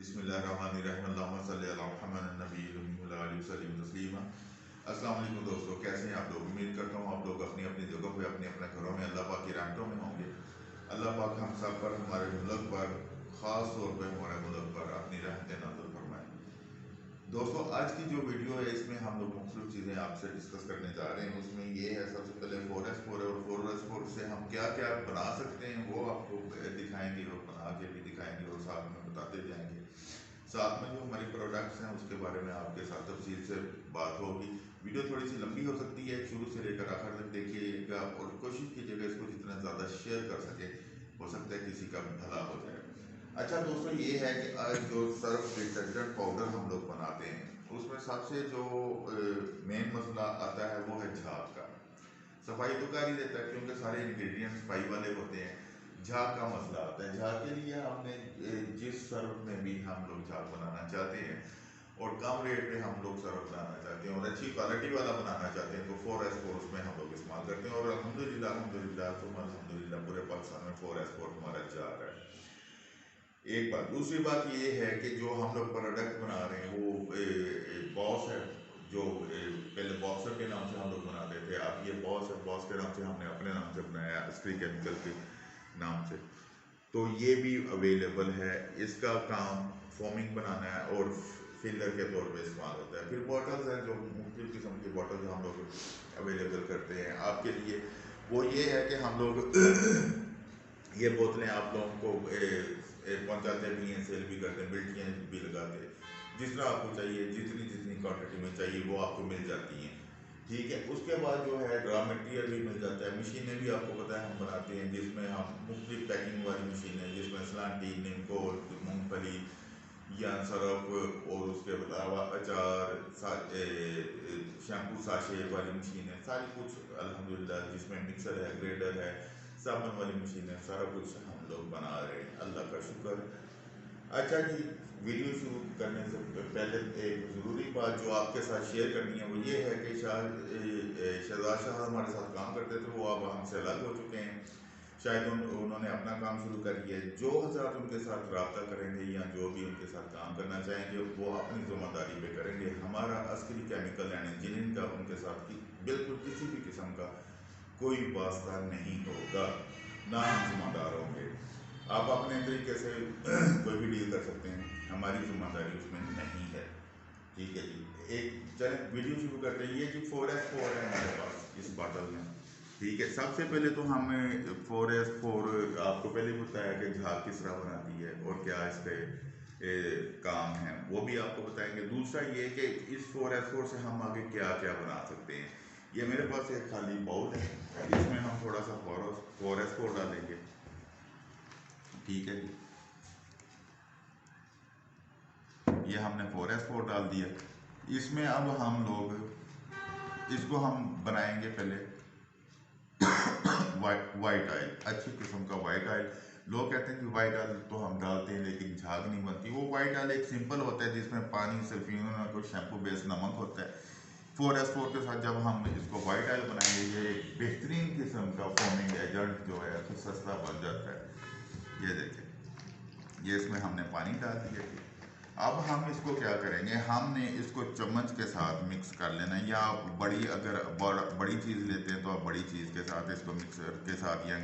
बिस्मिल्लाहिर्रहमानिर्रहीम अल्लाहुम्मा सल्लि अला मुहम्मद नबील उम्मी व आलिहि वसल्लम तस्लीमा। अस्सलाम वालेकुम दोस्तों, कैसे हैं आप लोग? उम्मीद करता हूँ आप लोग अपनी अपनी जगह पे अपने अपने घरों में अल्लाह पाक की रहमतों में होंगे। अल्लाह पाक हम सब पर, हमारे मुल्क पर, ख़ास तौर पर हमारे मुल्क पर अपनी रहमतें नाज़िल फरमाएं। दोस्तों, आज की जो वीडियो है इसमें हम लोग मुख्तलिफ चीज़ें आपसे डिस्कस करने जा रहे हैं। उसमें ये है, सबसे पहले 4S4 है और 4S4 से हम क्या क्या बना सकते हैं वो आपको दिखाएंगे और बना के भी दिखाएंगे और साथ में बताते जाएंगे। साथ में जो हमारी प्रोडक्ट्स हैं उसके बारे में आपके साथ तफसील से बात होगी। वीडियो थोड़ी सी लंबी हो सकती है, शुरू से लेकर आखिर तक देखिएगा और कोशिश कीजिएगा इसको जितना ज़्यादा शेयर कर सके, हो सकता है किसी का भला हो जाए। अच्छा दोस्तों, ये है कि आज जो सर्फ डिटर्जेंट पाउडर हम लोग बनाते हैं उसमें सबसे जो मेन मसला आता है वो है झाग का। सफाई तो कर ही देता है क्योंकि सारे इंग्रेडिएंट्स सफाई वाले होते हैं। झाग का मसला आता है। झाग के लिए हमने जिस सर्फ में भी हम लोग झाग बनाना चाहते हैं और कम रेट पे हम लोग सर्फ बनाना चाहते हैं और अच्छी क्वालिटी वाला बनाना चाहते हैं तो 4S4 उसमें हम लोग इस्तेमाल करते हैं। और अल्हम्दुलिल्लाह अल्हम्दुलिल्लाह पूरे पाकिस्तान में 4S4 हमारा जा रहा है। एक बात, दूसरी बात ये है कि जो हम लोग प्रोडक्ट बना रहे हैं वो बॉस है, जो पहले बॉक्सर के नाम से हम लोग बनाते थे, अब ये बॉस है। बॉस के नाम से हमने अपने नाम से बनाया, असली केमिकल के नाम से। तो ये भी अवेलेबल है। इसका काम फोमिंग बनाना है और फिलर के तौर पे इस्तेमाल होता है। फिर बॉटल्स हैं, जो मुख्तलिफ किस्म की बॉटल्स हम लोग अवेलेबल करते हैं आपके लिए। वो ये है कि हम लोग ये बोतलें आप लोगों को पहुँचाते भी हैं, सेल भी करते हैं, बिल्टियाँ भी लगाते हैं। जिस तरह आपको चाहिए, जितनी जितनी क्वांटिटी में चाहिए वो आपको मिल जाती हैं। ठीक है। उसके बाद जो है रॉ मटेरियल भी मिल जाता है। मशीनें भी आपको पता है हम बनाते हैं, जिसमें हम मुख्तलिफ पैकिंग वाली मशीनें, जिसमें सलांटी, निमकोल, मूँगफली या सरफ और उसके अलावा अचार, शैम्पू साशे वाली मशीनें, सारी कुछ अल्हम्दुलिल्लाह, जिसमें मिक्सर है, ग्रेडर है, साबुन वाली मशीनें, सारा कुछ हम लोग बना रहे हैं, अल्लाह का शुक्र। अच्छा जी, वीडियो शुरू करने से पहले एक ज़रूरी बात जो आपके साथ शेयर करनी है वो ये है कि शहजाद शाह हमारे साथ काम करते थे, वो अब हमसे अलग हो चुके हैं। शायद उन्होंने अपना काम शुरू कर दिया है। जो हजरात उनके साथ रब्ता करेंगे या जो भी उनके साथ काम करना चाहेंगे वो अपनी ज़िम्मेदारी पे करेंगे। हमारा असली केमिकल एंड इंजीनियरिंग का उनके साथ बिल्कुल किसी भी किस्म का कोई वास्ता नहीं होगा, ना हम जिम्मेदार होंगे। आप अपने तरीके से कोई भी डील कर सकते हैं, हमारी जिम्मेदारी उसमें नहीं है। ठीक है जी, एक चलें वीडियो शुरू करते हैं। ये जी 4S4 है हमारे पास इस बॉटल में। ठीक है, सबसे पहले तो हमें 4S4 आपको पहले बताया कि झाग किस तरह बनाती है और क्या इसके काम है, वो भी आपको बताएंगे। दूसरा ये कि इस 4S4 से हम आगे क्या क्या बना सकते हैं। ये मेरे पास एक खाली बाउल है, इसमें हम थोड़ा सा 4S4 डालेंगे। ठीक है जी, ये हमने 4S4 डाल दिया। इसमें अब हम लोग इसको हम बनाएंगे पहले वाइट ऑयल, अच्छी किस्म का वाइट ऑयल। लोग कहते हैं कि वाइट ऑयल तो हम डालते हैं लेकिन झाग नहीं बनती। वो वाइट ऑयल एक सिंपल होता है जिसमें पानी, सल्फियन और कोई शैम्पू बेस्ड नमक होता है। 4S4 के साथ जब हम इसको वाइट ऑयल बनाएंगे, ये एक बेहतरीन किस्म का फोमिंग एजेंट जो है तो सस्ता बन जाता है। ये देखें, ये इसमें हमने पानी डाल दिया। अब हम इसको क्या करेंगे, हमने इसको चम्मच के साथ मिक्स कर लेना है। या आप अगर बड़ी चीज़ लेते हैं तो आप बड़ी चीज़ के साथ इसको मिक्सर के साथ या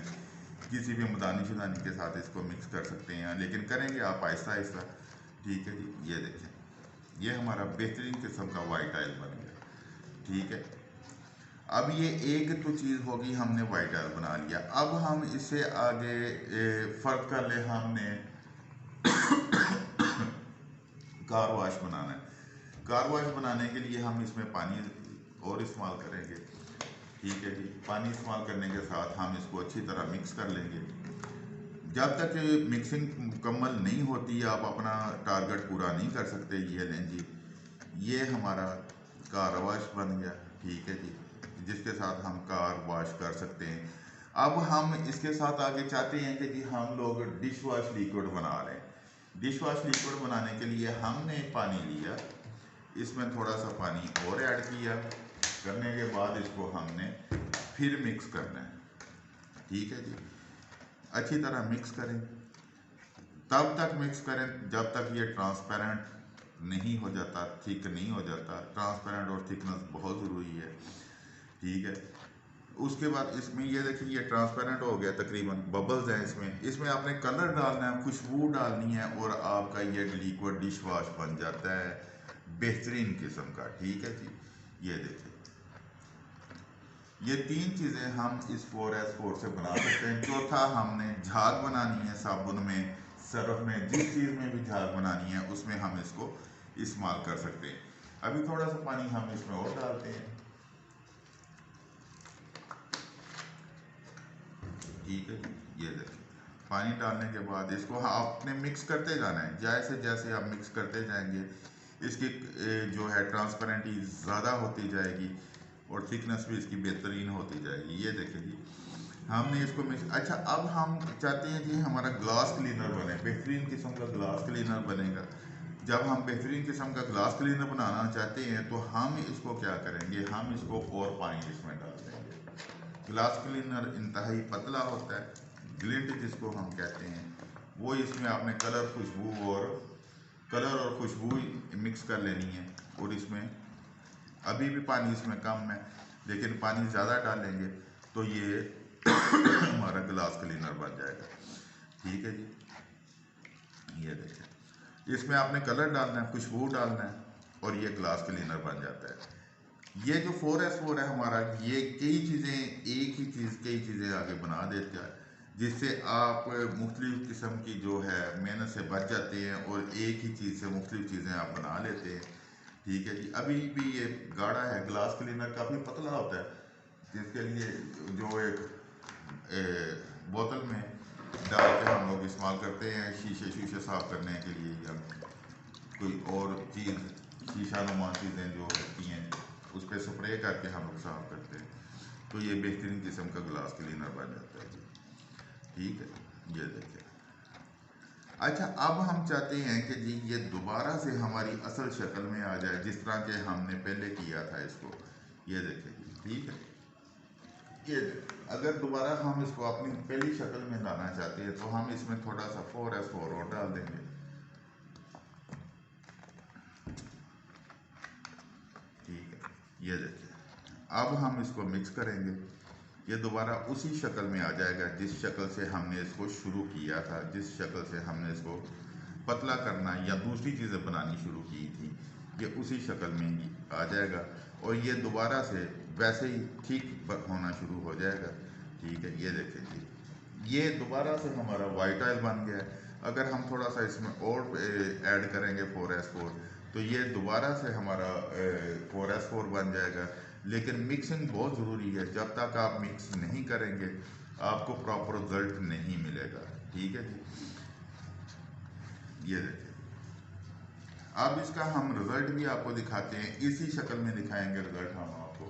किसी भी मदानी शदानी के साथ इसको मिक्स कर सकते हैं, लेकिन करेंगे आप आहिस्ता आहिस्ता। ठीक है जी, ये देखें, ये हमारा बेहतरीन किस्म का वाइट ऑयल बन गया। ठीक है, अब ये एक तो चीज़ होगी, हमने वाइट ऑयल बना लिया। अब हम इससे आगे फ़र्क कर ले, हमने कार वाश बनाना है। कार वाश बनाने के लिए हम इसमें पानी और इस्तेमाल करेंगे। ठीक है जी, पानी इस्तेमाल करने के साथ हम इसको अच्छी तरह मिक्स कर लेंगे। जब तक मिक्सिंग मुकम्मल नहीं होती आप अपना टारगेट पूरा नहीं कर सकते। ये लें जी, ये हमारा कार वाश बन गया। ठीक है जी, जिसके साथ हम कार वाश कर सकते हैं। अब हम इसके साथ आगे चाहते हैं कि जी हम लोग डिश वॉश लिक्विड बना रहे हैं। डिश वॉश लिक्विड बनाने के लिए हमने पानी लिया, इसमें थोड़ा सा पानी और ऐड किया, करने के बाद इसको हमने फिर मिक्स करना है। ठीक है जी, अच्छी तरह मिक्स करें। तब तक मिक्स करें जब तक ये ट्रांसपेरेंट नहीं हो जाता, थिक नहीं हो जाता। ट्रांसपेरेंट और थिकनेस बहुत ज़रूरी है, ठीक है। उसके बाद इसमें ये देखिए ये ट्रांसपेरेंट हो गया, तकरीबन बबल्स हैं इसमें। इसमें आपने कलर डालना है, खुशबू डालनी है और आपका ये लिक्विड डिश वॉश बन जाता है बेहतरीन किस्म का, ठीक है जी। ये देखिए ये 3 चीज़ें हम इस 4S4 से बना सकते हैं। चौथा, हमने झाग बनानी है साबुन में, सर्फ में, जिस चीज़ में भी झाग बनानी है उसमें हम इसको इस्तेमाल कर सकते हैं। अभी थोड़ा सा पानी हम इसमें और डालते हैं, ठीक है। ये देखिए पानी डालने के बाद इसको आपने मिक्स करते जाना है। जैसे जैसे आप मिक्स करते जाएंगे इसकी जो है ट्रांसपेरेंटी ज़्यादा होती जाएगी और थिकनेस भी इसकी बेहतरीन होती जाएगी। ये देखिए जी हमने इसको मिक्स। अच्छा, अब हम चाहते हैं कि हमारा ग्लास क्लीनर बने, बेहतरीन किस्म का ग्लास क्लीनर बनेगा। जब हम बेहतरीन किस्म का ग्लास क्लीनर बनाना चाहते हैं तो हम इसको क्या करेंगे, हम इसको और पानी इसमें डाल देंगे। ग्लास क्लीनर इंतहाई पतला होता है, ग्लिंट जिसको हम कहते हैं, वो इसमें आपने कलर और खुशबू मिक्स कर लेनी है। और इसमें अभी भी पानी इसमें कम है, लेकिन पानी ज़्यादा डालेंगे तो ये हमारा ग्लास क्लीनर बन जाएगा, ठीक है जी। ये देखिए इसमें आपने कलर डालना है, खुशबू डालना है और ये ग्लास क्लीनर बन जाता है। ये जो 4S4 है हमारा, ये कई चीज़ें आगे बना देता है, जिससे आप मुख्तलिफ किस्म की जो है मेहनत से बच जाते हैं और एक ही चीज़ से मुख्तलिफ चीज़ें आप बना लेते हैं, ठीक है जी। अभी भी ये गाढ़ा है, ग्लास क्लीनर काफ़ी पतला होता है, जिसके लिए जो एक बोतल में डाल के हम लोग इस्तेमाल करते हैं शीशे साफ़ करने के लिए, या कोई और चीज़ शीशा नुमा चीज़ें जो होती हैं उस पर स्प्रे करके हम लोग साफ़ करते हैं, तो ये बेहतरीन किस्म का ग्लास क्लीनर बन जाता है, ठीक है। ये देखिए अच्छा, अब हम चाहते हैं कि जी ये दोबारा से हमारी असल शक्ल में आ जाए, जिस तरह के हमने पहले किया था इसको। ये देखिए जी, ठीक है। ये अगर दोबारा हम इसको अपनी पहली शक्ल में लाना चाहते हैं तो हम इसमें थोड़ा सा 4S4 और डाल देंगे, ठीक है। ये देखिए अब हम इसको मिक्स करेंगे, ये दोबारा उसी शक्ल में आ जाएगा जिस शक्ल से हमने इसको शुरू किया था, जिस शक्ल से हमने इसको पतला करना या दूसरी चीज़ें बनानी शुरू की थी, ये उसी शक्ल में ही आ जाएगा और ये दोबारा से वैसे ही ठीक होना शुरू हो जाएगा, ठीक है। ये देखिए जी ये दोबारा से हमारा वाइट ऑयल बन गया है। अगर हम थोड़ा सा इसमें और ऐड करेंगे 4S4 तो ये दोबारा से हमारा 4S4 बन जाएगा। लेकिन मिक्सिंग बहुत ज़रूरी है, जब तक आप मिक्स नहीं करेंगे आपको प्रॉपर रिजल्ट नहीं मिलेगा, ठीक है जी। ये देखिए अब इसका हम रिजल्ट भी आपको दिखाते हैं, इसी शक्ल में दिखाएंगे रिजल्ट हम आपको।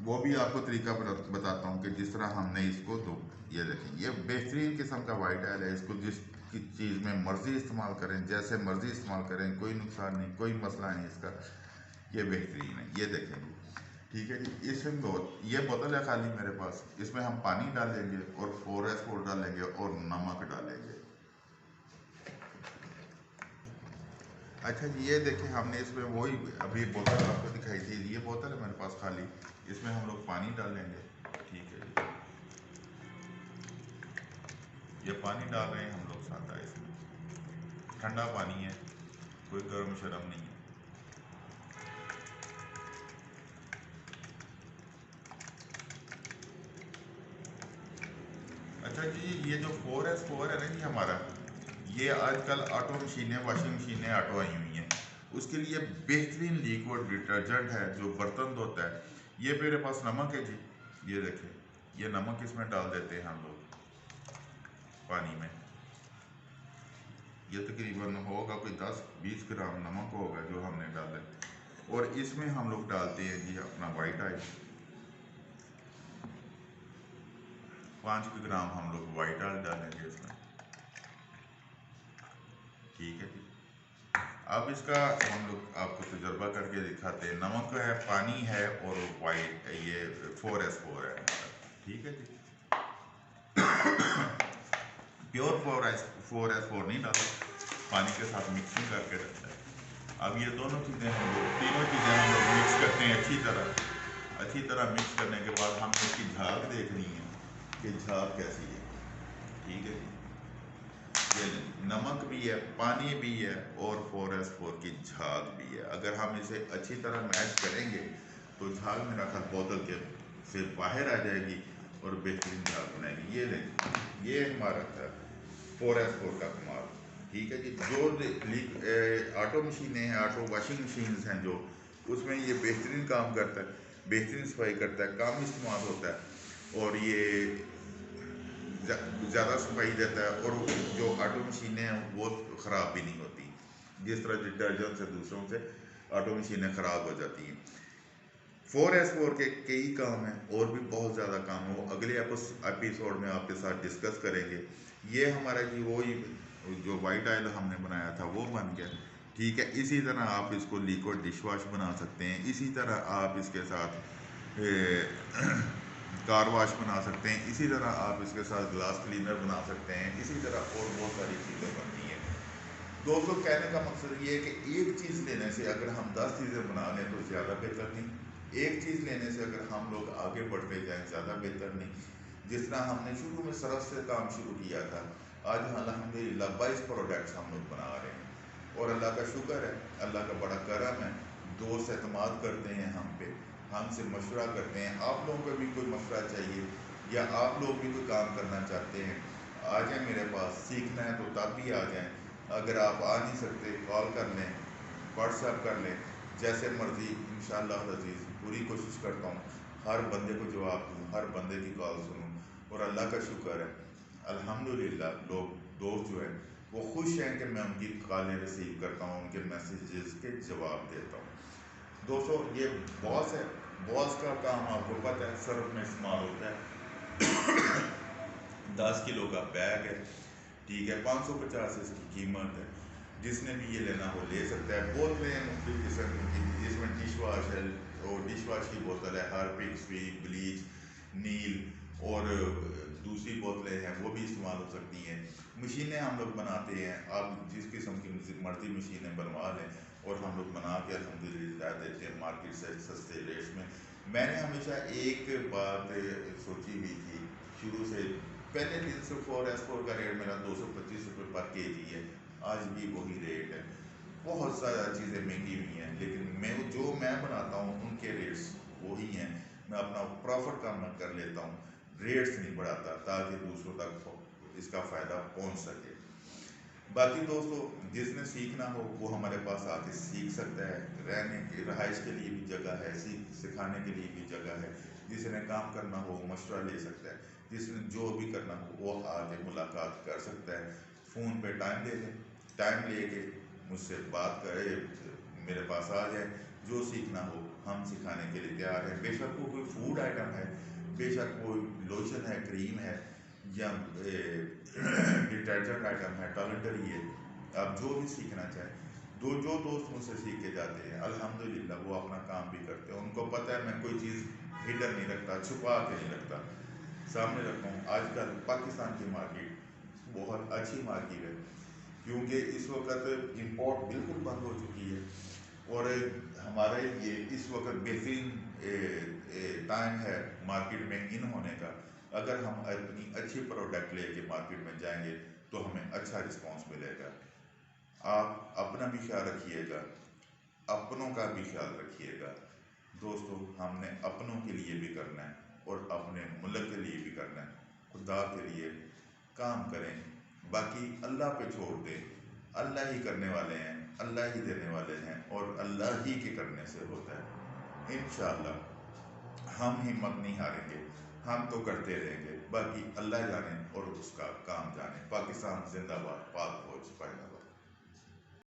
वो भी आपको तरीका बताता हूँ कि जिस तरह हमने इसको दो। ये देखें ये बेहतरीन किस्म का वाइट ऑयल है, इसको जिस चीज़ में मर्जी इस्तेमाल करें, जैसे मर्जी इस्तेमाल करें, कोई नुकसान नहीं, कोई मसला नहीं इसका, ये बेहतरीन है। ये देखें जी, ठीक है जी। इसमें ये बोतल है खाली मेरे पास, इसमें हम पानी डालेंगे और 4S4 डालेंगे और नमक डालेंगे। अच्छा जी ये देखें हमने इसमें वही अभी बोतल आपको दिखाई थी, ये बोतल है मेरे पास खाली, इसमें हम लोग पानी डालेंगे, ठीक है जी। ये पानी डाल रहे हैं हम लोग सादा, इसमें ठंडा पानी है, कोई गर्म शर्म नहीं है। अच्छा जी ये जो 4S4 है ना जी हमारा, ये आजकल ऑटो मशीनें, वाशिंग मशीनें ऑटो आई हुई हैं, उसके लिए बेहतरीन लिक्विड डिटर्जेंट है जो बर्तन धोता है। ये मेरे पास नमक है जी, ये देखें ये नमक इसमें डाल देते हैं हम लोग पानी में। ये तकरीबन होगा कोई 10-20 ग्राम नमक होगा जो हमने डाला है। और इसमें हम लोग डालते हैं जी अपना वाइट ऑयल, 5 ग्राम हम लोग वाइट ऑयल डालेंगे इसमें, ठीक है जी। अब इसका हम लोग आपको तजर्बा करके दिखाते हैं। नमक है, पानी है और वाइट ये 4S4 है, ठीक है जी। प्योर 4S4 नहीं डाला, पानी के साथ मिक्सिंग करके रखता है। अब ये दोनों चीज़ें हम लोग, तीनों चीज़ें हम लोग मिक्स करते हैं अच्छी तरह मिक्स करने के बाद हमने इसकी झाग देखनी है कि झाग कैसी है। ठीक है, ये नमक भी है, पानी भी है और 4S4 की झाग भी है। अगर हम इसे अच्छी तरह मैच करेंगे तो झाग मेरा ख्याल बोतल के से बाहर आ जाएगी और बेहतरीन झाग बनाएगी। ये देखें, ये हमारा था 4S4 का कमाल। ठीक है जी, जो ऑटो मशीनें हैं, ऑटो वॉशिंग मशीन हैं जो, उसमें ये बेहतरीन काम करता है, बेहतरीन सफाई करता है, कम इस्तेमाल होता है और ये ज़्यादा सफाई देता है। और जो ऑटो मशीनें हैं वो ख़राब भी नहीं होती, जिस तरह डिटर्जेंट से दूसरों से ऑटो मशीनें ख़राब हो जाती हैं। 4S4 के कई काम हैं और भी बहुत ज़्यादा काम है, वो अगले एपिसोड में आपके साथ डिस्कस करेंगे। ये हमारा जी वही जो वाइट ऑयल हमने बनाया था वो बन गया। ठीक है, इसी तरह आप इसको लिक्विड डिश वॉश बना सकते हैं, इसी तरह आप इसके साथ कार वॉश बना सकते हैं, इसी तरह आप इसके साथ ग्लास क्लीनर बना सकते हैं, इसी तरह और बहुत सारी चीज़ें बनती हैं। दोस्तों, कहने का मकसद ये है कि एक चीज़ लेने से अगर हम 10 चीज़ें बना लें तो ज़्यादा बेहतर नहीं, एक चीज़ लेने से अगर हम लोग आगे बढ़ते जाएं ज़्यादा बेहतर नहीं। जिस तरह हमने शुरू में सरफ से काम शुरू किया था, आज अल्हम्दुलिल्लाह 22 प्रोडक्ट्स हम लोग बना रहे हैं और अल्लाह का शुक्र है, अल्लाह का बड़ा करम है। दोस्त एतमाद करते हैं हम पे, हमसे मशवरा करते हैं। आप लोगों को भी कोई मशवरा चाहिए या आप लोग भी कोई काम करना चाहते हैं, आ जाएँ मेरे पास। सीखना है तो तब भी आ जाएँ, अगर आप आ नहीं सकते कॉल कर लें, व्हाट्सएप कर लें, जैसे मर्ज़ी। इंशाअल्लाह अज़ीज़ पूरी कोशिश करता हूँ हर बंदे को जवाब दूँ, हर बंदे की कॉल सुनूँ और अल्लाह का शुक्र है अल्हम्दुलिल्लाह लोग दोस्त जो है वो खुश हैं कि मैं उनकी कॉलें रिसीव करता हूँ, उनके मैसेजेस के जवाब देता हूँ। दोस्तों, ये बॉस है, बॉस का काम आपको पता है सर्फ में इस्तेमाल होता है। 10 किलो का बैग है, ठीक है, 550 इसकी कीमत है। जिसने भी ये लेना हो ले सकता है। बोतलें हैं मुख्तलिफ किस्म की, जिसमें डिश वॉश है और डिश वॉश की बोतल है, हार्पिक, स्वीट, ब्लीच, नील और दूसरी बोतलें हैं वो भी इस्तेमाल हो सकती हैं। मशीनें हम लोग बनाते हैं, आप जिस किस्म की मर्जी मशीनें बनवा लें और हम लोग बना के अल्हम्दुलिल्लाह देते हैं मार्केट से सस्ते रेट्स में। मैंने हमेशा एक बात सोची हुई थी शुरू से, पहले दिन से 4S4 का रेट मेरा 225 रुपये पर केजी है, आज भी वही रेट है। बहुत ज़्यादा चीज़ें महंगी हुई हैं, लेकिन जो मैं बनाता हूँ उनके रेट्स वही हैं। मैं अपना प्रॉफिट कम कर लेता हूँ, रेट्स नहीं बढ़ाता, ताकि दूसरों तक इसका फ़ायदा पहुँच सके। बाकी दोस्तों, जिसने सीखना हो वो हमारे पास आके सीख सकता है। रहने की रहाइश के लिए भी जगह है, सिखाने के लिए भी जगह है। जिसने काम करना हो मशवरा ले सकता है, जिसने जो भी करना हो वो आके मुलाकात कर सकता है। फ़ोन पे टाइम दे दें, टाइम लेके मुझसे बात करे, मेरे पास आ जाए। जो सीखना हो हम सिखाने के लिए तैयार हैं। बेशक वो कोई फूड आइटम है, बेशक कोई लोशन है, क्रीम है या डिटर्जेंट आइटम है, टॉयलेटरी है, आप जो भी सीखना चाहें। जो दोस्त मुझसे सीख के जाते हैं अल्हम्दुलिल्लाह वो अपना काम भी करते हैं। उनको पता है मैं कोई चीज़ हिडन नहीं रखता, छुपा के नहीं रखता, सामने रखता हूँ। आजकल पाकिस्तान की मार्केट बहुत अच्छी मार्केट है, क्योंकि इस वक्त इंपोर्ट बिल्कुल बंद हो चुकी है और हमारा ये इस वक्त बेहतरीन टाइम है मार्केट में इन होने का। अगर हम अपनी अच्छी प्रोडक्ट लेके मार्केट में जाएंगे तो हमें अच्छा रिस्पांस मिलेगा। आप अपना भी ख्याल रखिएगा, अपनों का भी ख्याल रखिएगा। दोस्तों, हमने अपनों के लिए भी करना है और अपने मुल्क के लिए भी करना है। खुदा के लिए काम करें, बाकी अल्लाह पे छोड़ दें। अल्लाह ही करने वाले हैं, अल्लाह ही देने वाले हैं और अल्लाह ही के करने से होता है। इंशाअल्लाह हम हिम्मत नहीं हारेंगे, हम तो करते रहेंगे। बाकी अल्लाह जाने और उसका काम जाने। पाकिस्तान जिंदाबाद, पाक फौज जिंदाबाद।